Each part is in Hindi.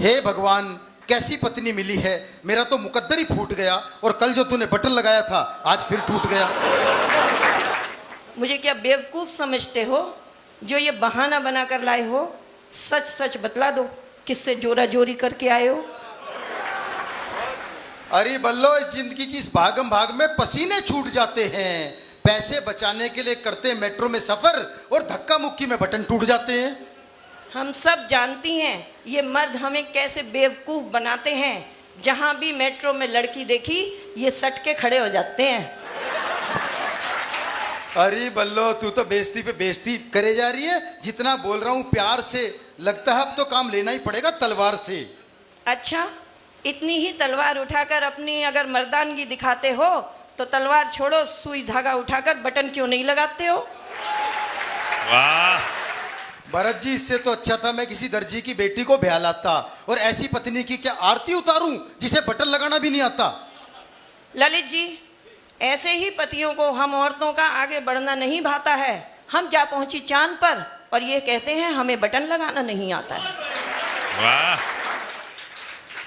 हे भगवान, कैसी पत्नी मिली है। मेरा तो मुकद्दर ही फूट गया, और कल जो तूने बटन लगाया था आज फिर टूट गया। मुझे क्या बेवकूफ़ समझते हो जो ये बहाना बना कर लाए हो? सच सच बतला दो, किससे जोरा जोरी करके आए हो? अरे बल्लो, इस जिंदगी की इस भागम भाग में पसीने छूट जाते हैं। पैसे बचाने के लिए करते हैं मेट्रो में सफर, और धक्का मुक्की में बटन टूट जाते हैं। हम सब जानती हैं ये मर्द हमें कैसे बेवकूफ़ बनाते हैं। जहाँ भी मेट्रो में लड़की देखी ये सट के खड़े हो जाते हैं। अरे बल्लो, तू तो बेइज्जती पे बेइज्जती करे जा रही है। जितना बोल रहा हूँ प्यार से, लगता है अब तो काम लेना ही पड़ेगा तलवार से। अच्छा, इतनी ही तलवार उठाकर अपनी अगर मर्दानगी दिखाते हो तो तलवार छोड़ो, सुई धागा उठाकर बटन क्यों नहीं लगाते हो? वाह भरत जी, इससे तो अच्छा था मैं किसी दर्जी की बेटी को ब्याह लाता, और ऐसी पत्नी की क्या आरती उतारूं जिसे बटन लगाना भी नहीं आता। ललित जी, ऐसे ही पतियों को हम औरतों का आगे बढ़ना नहीं भाता है। हम जा पहुंची चांद पर और ये कहते हैं हमें बटन लगाना नहीं आता है। वाह।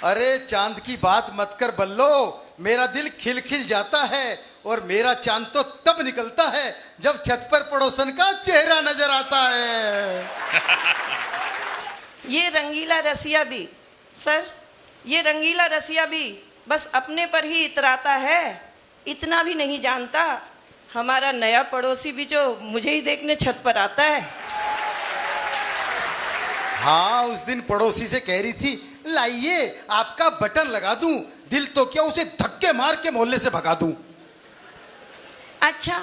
अरे चांद की बात मत कर बल्लो, मेरा दिल खिल खिल जाता है, और मेरा चांद तो तब निकलता है जब छत पर पड़ोसन का चेहरा नजर आता है। ये रंगीला रसिया भी सर, ये रंगीला रसिया भी बस अपने पर ही इतराता है। इतना भी नहीं जानता हमारा नया पड़ोसी भी जो मुझे ही देखने छत पर आता है। हाँ, उस दिन पड़ोसी से कह रही थी, लाइए आपका बटन लगा दूं। दिल तो क्या, उसे धक्के मार के मोहल्ले से भगा दूं। अच्छा,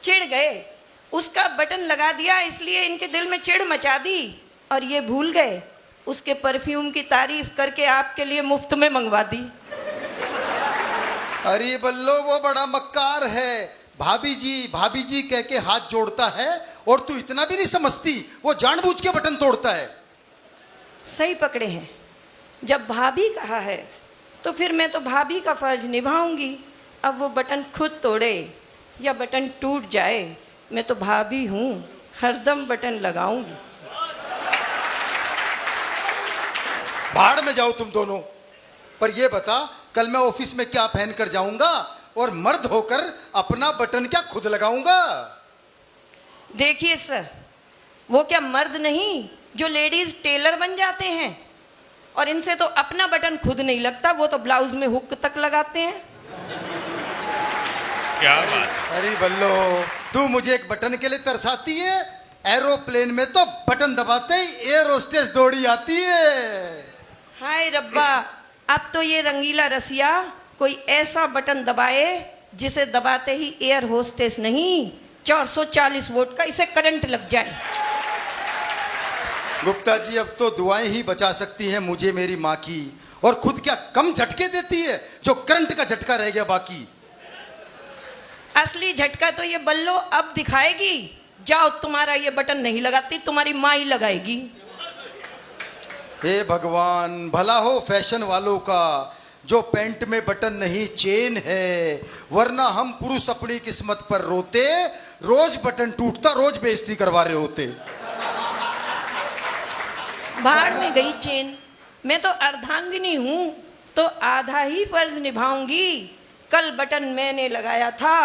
चिढ़ गए, उसका बटन लगा दिया इसलिए इनके दिल में चिढ़ मचा दी, और ये भूल गए उसके परफ्यूम की तारीफ करके आपके लिए मुफ्त में मंगवा दी। अरे बल्लो, वो बड़ा मक्कार है। भाभी जी कह के हाथ जोड़ता है, और तू इतना भी नहीं समझती, वो जानबूझ के बटन तोड़ता है। सही पकड़े हैं, जब भाभी कहा है तो फिर मैं तो भाभी का फर्ज निभाऊंगी। अब वो बटन खुद तोड़े या बटन टूट जाए, मैं तो भाभी हूँ, हरदम बटन लगाऊंगी। भाड़ में जाओ तुम दोनों। पर ये बता, कल मैं ऑफिस में क्या पहन कर जाऊंगा, और मर्द होकर अपना बटन क्या खुद लगाऊंगा? देखिए सर, वो क्या मर्द नहीं जो लेडीज टेलर बन जाते हैं, और इनसे तो अपना बटन खुद नहीं लगता, वो तो ब्लाउज में हुक तक लगाते हैं। क्या बात। अरे बल्लो, तू मुझे एक बटन के लिए तरसाती है। एरोप्लेन में तो बटन दबाते ही एयर होस्टेस दौड़ी आती है। हाय रब्बा, अब तो ये रंगीला रसिया कोई ऐसा बटन दबाए जिसे दबाते ही एयर होस्टेस नहीं, 440 वोल्ट का इसे करंट लग जाए। गुप्ता जी, अब तो दुआएं ही बचा सकती हैं मुझे मेरी माँ की, और खुद क्या कम झटके देती है जो करंट का झटका रह गया बाकी। असली झटका तो ये बल्लो अब दिखाएगी। जाओ, तुम्हारा ये बटन नहीं लगाती, तुम्हारी माँ ही लगाएगी। हे भगवान, भला हो फैशन वालों का, जो पैंट में बटन नहीं चेन है, वरना हम पुरुष अपनी किस्मत पर रोते। रोज बटन टूटता, रोज बेइज्जती करवा रहे होते। भाड़ में गई चेन, मैं तो अर्धांगिनी हूँ तो आधा ही फर्ज निभाऊंगी। कल बटन मैंने लगाया था,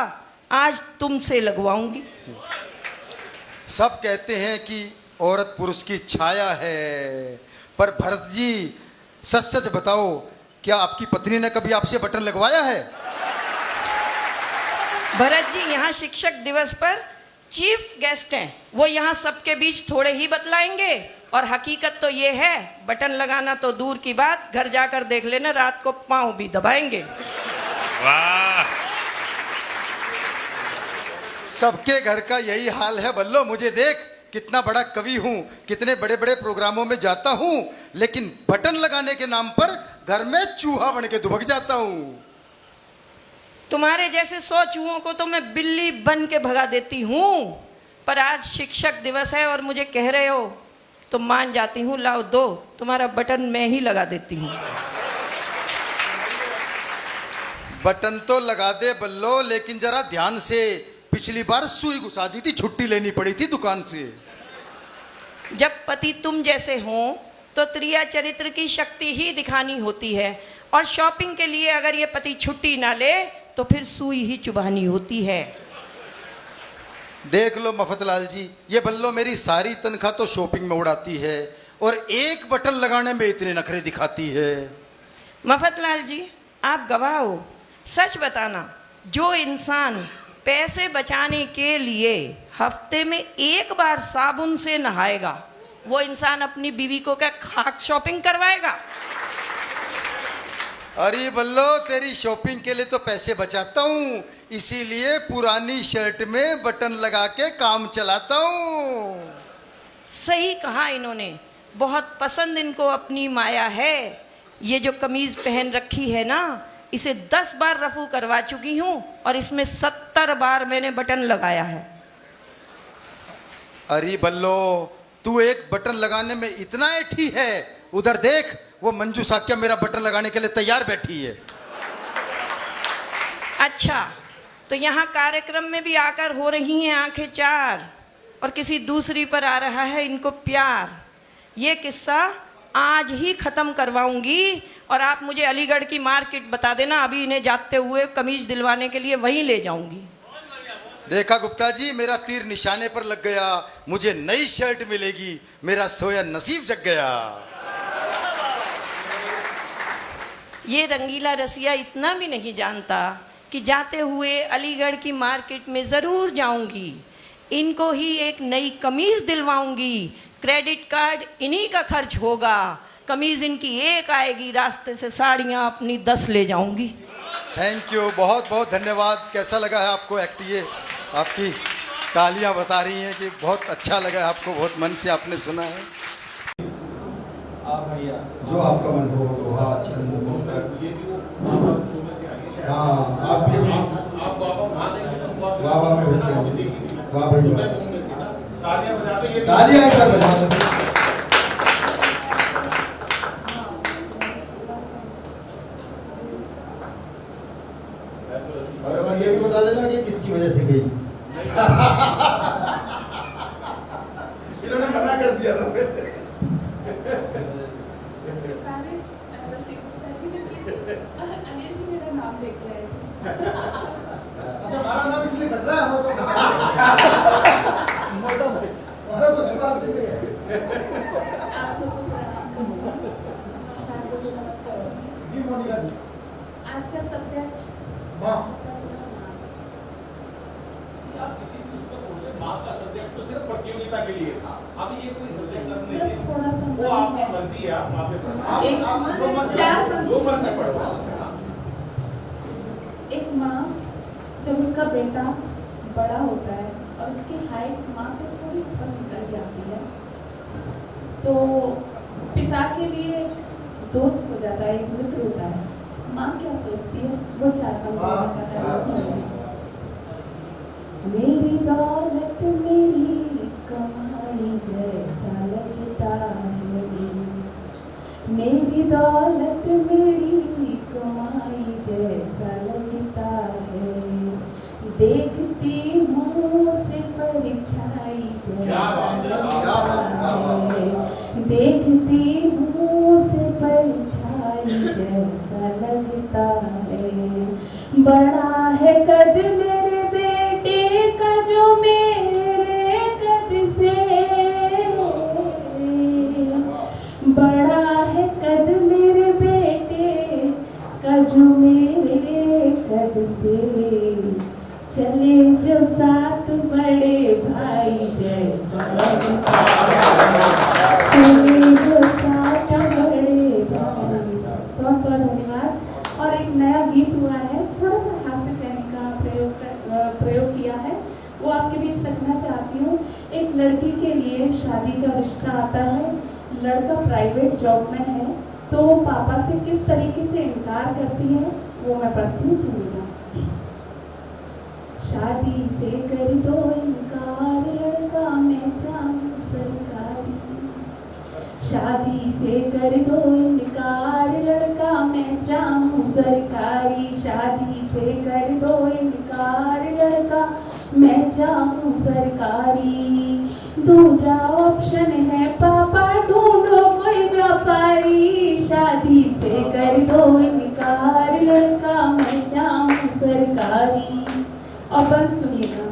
आज तुमसे लगवाऊंगी। सब कहते हैं कि औरत पुरुष की छाया है, पर भरत जी सच सच बताओ, क्या आपकी पत्नी ने कभी आपसे बटन लगवाया है? भरत जी यहाँ शिक्षक दिवस पर चीफ गेस्ट हैं, वो यहाँ सबके बीच थोड़े ही बतलाएंगे। और हकीकत तो ये है, बटन लगाना तो दूर की बात, घर जाकर देख लेना, रात को पाँव भी दबाएंगे। वाह। सबके घर का यही हाल है बल्लो। मुझे देख, कितना बड़ा कवि हूँ, कितने बड़े बड़े प्रोग्रामों में जाता हूँ, लेकिन बटन लगाने के नाम पर घर में चूहा बन के दुबक जाता हूँ। तुम्हारे जैसे 100 चूहों को तो मैं बिल्ली बन के भगा देती हूँ, पर आज शिक्षक दिवस है और मुझे कह रहे हो तो मान जाती हूँ। लाओ दो, तुम्हारा बटन मैं ही लगा देती हूँ। बटन तो लगा दे बल्लो, लेकिन जरा ध्यान से। पिछली बार सुई घुसा दी थी, छुट्टी लेनी पड़ी थी दुकान से। जब पति तुम जैसे हों तो त्रिया चरित्र की शक्ति ही दिखानी होती है। और शॉपिंग के लिए अगर ये पति छुट्टी ना ले तो फिर सुई ही चुभानी होती है। देख लो मफतलाल जी, ये बल्लो मेरी सारी तनख्वाह तो शॉपिंग में उड़ाती है और एक बटन लगाने में इतने नखरे दिखाती है। मफतलाल जी, आप गवाह हो, सच बताना, जो इंसान पैसे बचाने के लिए हफ्ते में एक बार साबुन से नहाएगा, वो इंसान अपनी बीवी को क्या खाक शॉपिंग करवाएगा? अरे बल्लो, तेरी शॉपिंग के लिए तो पैसे बचाता हूँ, इसीलिए पुरानी शर्ट में बटन लगा के काम चलाता हूँ। सही कहा इन्होंने, बहुत पसंद इनको अपनी माया है। ये जो कमीज पहन रखी है ना, इसे 10 बार रफू करवा चुकी हूँ और इसमें 70 बार मैंने बटन लगाया है। अरे बल्लो, तू एक बटन लगाने में इतना ऐठी है, उधर देख, वो मंजू साक्या मेरा बटन लगाने के लिए तैयार बैठी है। अच्छा, तो यहाँ कार्यक्रम में भी आकर हो रही हैं आंखें चार और किसी दूसरी पर आ रहा है इनको प्यार। ये किस्सा आज ही ख़त्म करवाऊंगी और आप मुझे अलीगढ़ की मार्केट बता देना, अभी इन्हें जाते हुए कमीज दिलवाने के लिए वहीं ले जाऊंगी। देखा गुप्ता जी, मेरा तीर निशाने पर लग गया, मुझे नई शर्ट मिलेगी, मेरा सोया नसीब जग गया। ये रंगीला रसिया इतना भी नहीं जानता कि जाते हुए अलीगढ़ की मार्केट में ज़रूर जाऊंगी, इनको ही एक नई कमीज़ दिलवाऊंगी, क्रेडिट कार्ड इन्हीं का खर्च होगा, कमीज़ इनकी एक आएगी, रास्ते से साड़ियाँ अपनी 10 ले जाऊंगी। थैंक यू, बहुत बहुत धन्यवाद। कैसा लगा है आपको एक्ट? ये आपकी तालियां बता रही हैं कि बहुत अच्छा लगा है आपको, बहुत मन से आपने सुना है। जो आपका मन हो तो हाँ, हाँ आप भी वाह में बैठे, वाह भाई वाह, तालियां एक बार बजा दो। और ये भी बता देना कि किसकी वजह से गई। इन्होंने मना कर दिया था। अनिल जी मेरा नाम देख रहे हैं। अच्छा, हमारा नाम इसलिए कट रहा है, हमारे को जुबान से नहीं है। आप सबको प्रणाम करूँगा। नमस्कार को नमस्कार करो। जी मोनिका जी, आज का सब्जेक्ट माँ। आप किसी भी उसको बोलते हैं, माँ का सब्जेक्ट तो सिर्फ प्रतियोगिता के लिए था, अब ये कोई सब्जेक्ट नहीं बस है, थोड़ा सा वो आपकी मर्जी है, आप वहाँ पे पढ़ो, एक आप जो मर्जी पढ़ो। एक माँ जब उसका बेटा बड़ा होता है और उसकी हाइट माँ से थोड़ी ऊपर निकल जाती है, तो पिता के लिए एक दोस्त हो जाता है, एक मित्र होता है। माँ क्या सोचती है, वो 4-5 का सुनिए। मेरी दौलत मेरी कमाई जैसा लगता है, मेरी दौलत मेरी कमाई जैसा लगता है, देखती हूँ से परछाई जैसा लगता है, देखती हूँ से परछाई जैसा लगता है, बड़ा है कद मेरे बेटे का जो मेरे कद से, बड़ा है कद मेरे बेटे का जो मेरे कद से, चले जो साथ बड़े भाई जैसा लगता है, चले जो साथ बड़े भाई जैसा। बहुत बहुत धन्यवाद। और एक नया गीत हुआ है, थोड़ा सा हास्य कहने का प्रयोग किया है, वो आपके बीच रखना चाहती हूँ। एक लड़की के लिए शादी का रिश्ता आता है, लड़का प्राइवेट जॉब में है, तो वो पापा से किस तरीके से इनकार करती है वो मैं पढ़ती हूँ, सुनिएगा। शादी से कर दो इनकार लड़का मैं जाऊँ सरकारी, शादी से कर दो इनकार लड़का मैं जाऊँ सरकारी, शादी से कर दो इनकार लड़का मैं जाऊँ सरकारी, दूजा ऑप्शन है पापा ढूंढो कोई बंद सुनिएगा।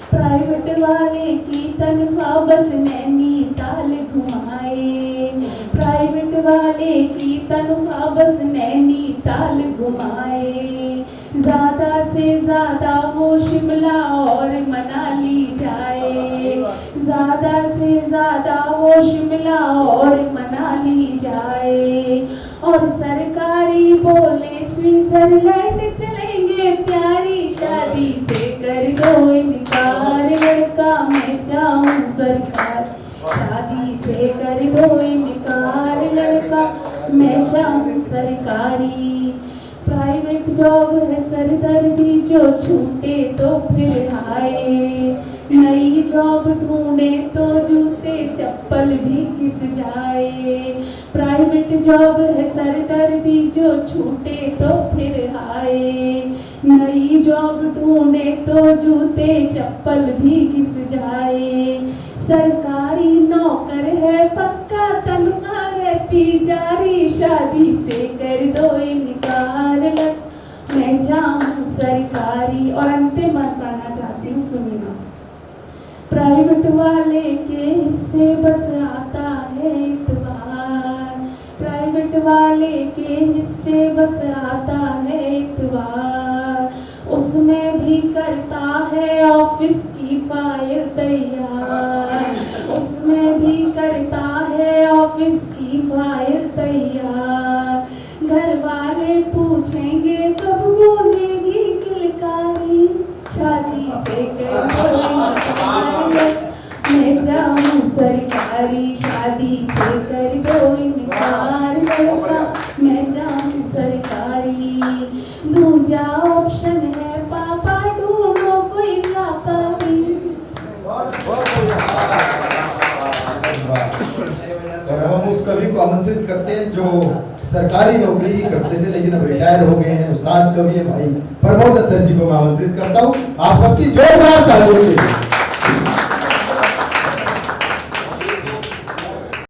प्राइवेट वाले की तनख्वाह बस नैनीताल घुमाए, प्राइवेट वाले की तनख्वाह बस नैनीताल घुमाए, ज़्यादा से ज़्यादा वो शिमला और मनाली जाए, ज़्यादा से ज़्यादा वो शिमला और मनाली जाए, और सरकारी बोले स्विट्जरलैंड चलेंगे, प्यारी शादी से कर दो इनकार, लड़का मैं चाहूँ सरकार, शादी से कर दो इनकार, लड़का मैं चाहूँ सरकारी। प्राइवेट जॉब है सरदर्दी जो छूटे तो फिर आए, नई जॉब ढूंढे तो जूते चप्पल भी किस जाए, प्राइवेट जॉब है सरदर्दी जो छूटे तो फिर आए, नई जॉब ढूंढे तो जूते चप्पल भी किस जाए, सरकारी नौकर है पक्का तनख्वाह रहती जारी, शादी से कर दो इनकार, मैं जाऊँ सरकारी। और अंतिम बात पढ़ना चाहती हूँ, सुनिएगा। प्राइवेट वाले के हिस्से बस आता है इतवार, प्राइवेट वाले के हिस्से बस आता है इतवार, उसमें भी करता है ऑफिस की फाइल तैयार, उसमें भी करता है ऑफिस की फाइल तैयार, घर वाले पूछेंगे कब गूंजेगी किलकारी, शादी से कर मैं जाऊँ सरकारी, शादी से कर दो इनकार, लड़का मैं जाऊँ सरकारी। दूजा ऑप्शन है पापा ढूंढो कोई व्यापारी। और हम उस कवि को आमंत्रित करते हैं जो सरकारी नौकरी ही करते थे लेकिन अब रिटायर हो गए हैं, उस्ताद कवि है भाई प्रमोद सर जी को मैं आमंत्रित करता हूँ। आप सबकी जोरदार तालियों के लिए।